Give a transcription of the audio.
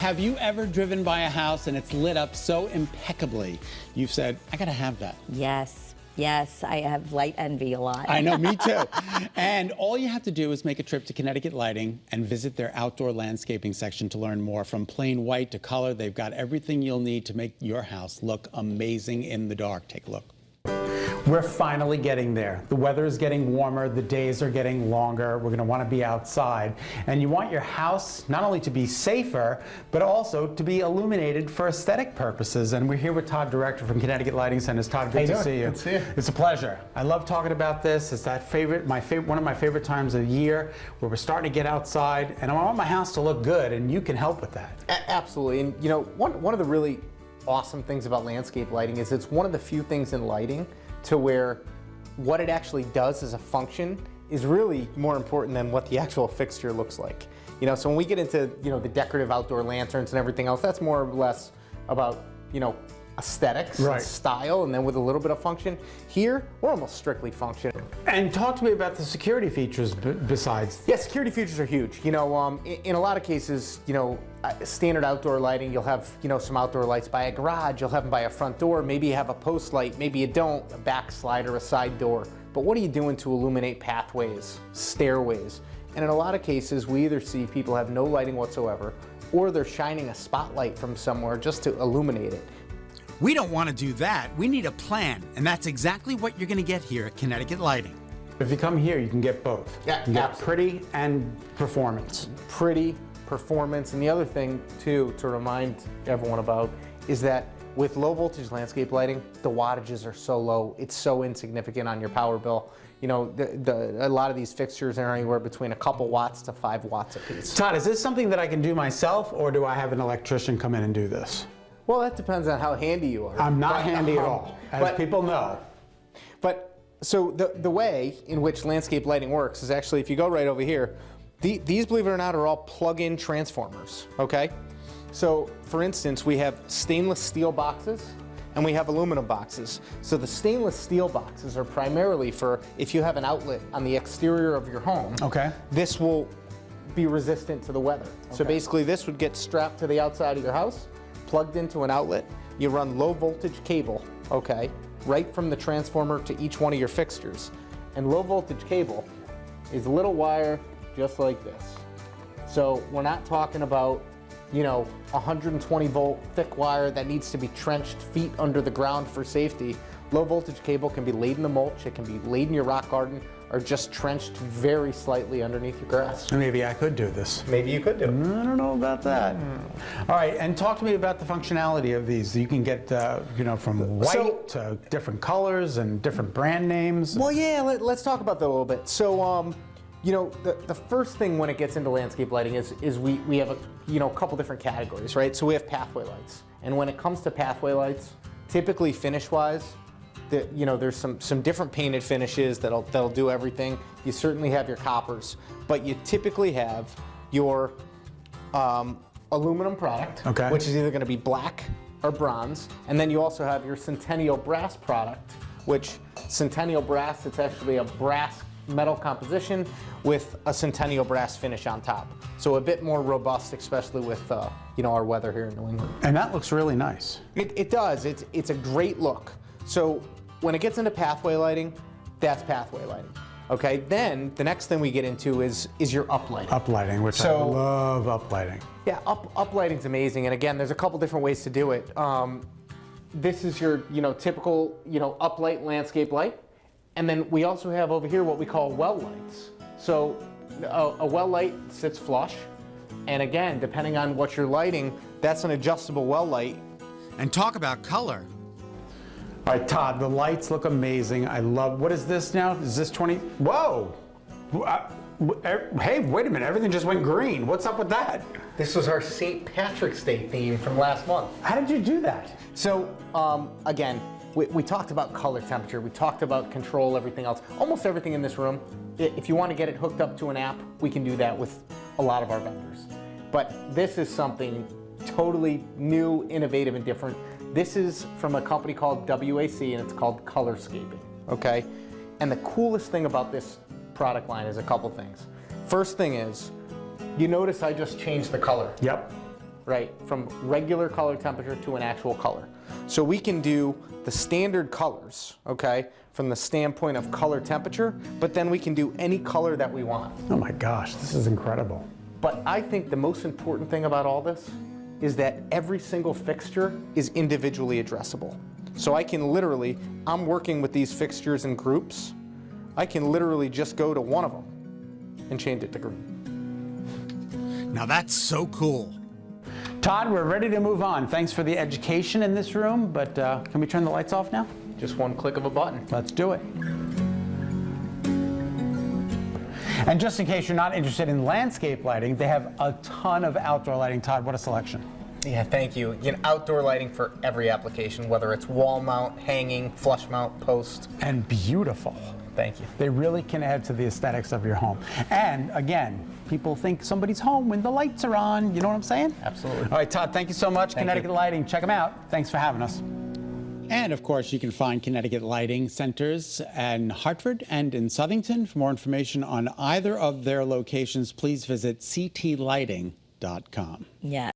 Have you ever driven by a house and it's lit up so impeccably, you've said, I gotta have that? Yes, yes, I have light envy a lot. I know, me too. And all you have to do is make a trip to Connecticut Lighting and visit their outdoor landscaping section to learn more. From plain white to color, they've got everything you'll need to make your house look amazing in the dark. Take a look. We're finally getting there. The weather is getting warmer, the days are getting longer, we're gonna wanna be outside. And you want your house not only to be safer, but also to be illuminated for aesthetic purposes. And we're here with Todd, director from Connecticut Lighting Centers. Todd, good to see you. Good to see you. It's a pleasure. I love talking about this. It's that one of my favorite times of the year where we're starting to get outside, and I want my house to look good, and you can help with that. Absolutely. And you know, one of the really awesome things about landscape lighting is it's one of the few things in lighting to where what it actually does as a function is really more important than what the actual fixture looks like. You know, so when we get into, you know, the decorative outdoor lanterns and everything else, that's more or less about, you know, aesthetics, right, and style, and then with a little bit of function. Here, we're almost strictly function. And talk to me about the security features besides. Yeah, security features are huge. You know, in a lot of cases, you know, standard outdoor lighting, you'll have, you know, some outdoor lights by a garage, you'll have them by a front door, maybe you have a post light, maybe you don't, a backslide or a side door. But what are you doing to illuminate pathways, stairways? And in a lot of cases, we either see people have no lighting whatsoever, or they're shining a spotlight from somewhere just to illuminate it. We don't want to do that. We need a plan, and that's exactly what you're going to get here at Connecticut Lighting. If you come here, you can get both. Yeah, you can get pretty and performance. Pretty, performance, and the other thing too to remind everyone about is that with low voltage landscape lighting, the wattages are so low, it's so insignificant on your power bill. You know, a lot of these fixtures are anywhere between a couple watts to 5 watts a piece. Todd, is this something that I can do myself, or do I have an electrician come in and do this? Well, that depends on how handy you are. I'm not handy at all, as people know. But so the way in which landscape lighting works is actually, if you go right over here, these, believe it or not, are all plug-in transformers, okay? So, for instance, we have stainless steel boxes and we have aluminum boxes. So the stainless steel boxes are primarily for if you have an outlet on the exterior of your home. Okay. This will be resistant to the weather. Okay. So basically this would get strapped to the outside of your house, plugged into an outlet, you run low voltage cable, okay, right from the transformer to each one of your fixtures. And low voltage cable is a little wire just like this. So we're not talking about, you know, 120 volt thick wire that needs to be trenched feet under the ground for safety. Low voltage cable can be laid in the mulch, it can be laid in your rock garden, or just trenched very slightly underneath your grass. Maybe I could do this. Maybe you could do it. I don't know about that. All right, and talk to me about the functionality of these. You can get, you know, from white to different colors and different brand names. Well, yeah, let's talk about that a little bit. So, you know, the first thing when it gets into landscape lighting is we have a couple different categories, right? So we have pathway lights, and when it comes to pathway lights, typically finish-wise, you know, there's some different painted finishes that'll do everything. You certainly have your coppers, but you typically have your aluminum product, okay, which is either going to be black or bronze, and then you also have your Centennial brass product, which Centennial brass, it's actually a brass metal composition with a Centennial brass finish on top. So a bit more robust, especially with you know, our weather here in New England. And that looks really nice. It does. It's a great look. So when it gets into pathway lighting, that's pathway lighting. Okay, then the next thing we get into is your uplighting. Uplighting, which I love uplighting. Yeah, uplighting's amazing, and again, there's a couple different ways to do it. This is your, you know, typical, you know, uplight landscape light, and then we also have over here what we call well lights. So a well light sits flush, and again, depending on what you're lighting, that's an adjustable well light. And talk about color. All right, Todd, the lights look amazing. I love, what is this now? Is this 20? Whoa! Hey, wait a minute, everything just went green. What's up with that? This was our St. Patrick's Day theme from last month. How did you do that? So, again, we talked about color temperature, we talked about control, everything else. Almost everything in this room, if you want to get it hooked up to an app, we can do that with a lot of our vendors. But this is something totally new, innovative, and different. This is from a company called WAC, and it's called Colorscaping, okay? And the coolest thing about this product line is a couple things. First thing is, you notice I just changed the color. Yep. right, from regular color temperature to an actual color. So we can do the standard colors, okay, from the standpoint of color temperature, but then we can do any color that we want. Oh my gosh, this is incredible. But I think the most important thing about all this is that every single fixture is individually addressable. So I can literally, I'm working with these fixtures in groups, I can literally just go to one of them and change it to green. Now that's so cool. Todd, we're ready to move on. Thanks for the education in this room, but can we turn the lights off now? Just one click of a button. Let's do it. And just in case you're not interested in landscape lighting, they have a ton of outdoor lighting. Todd, what a selection. Yeah, thank you. You know, outdoor lighting for every application, whether it's wall mount, hanging, flush mount, post. And beautiful. Thank you. They really can add to the aesthetics of your home. And again, people think somebody's home when the lights are on. You know what I'm saying? Absolutely. All right, Todd, thank you so much. Thank Connecticut you. Lighting, check them out. Thanks for having us. And of course, you can find Connecticut Lighting Centers in Hartford and in Southington. For more information on either of their locations, please visit ctlighting.com. Yeah.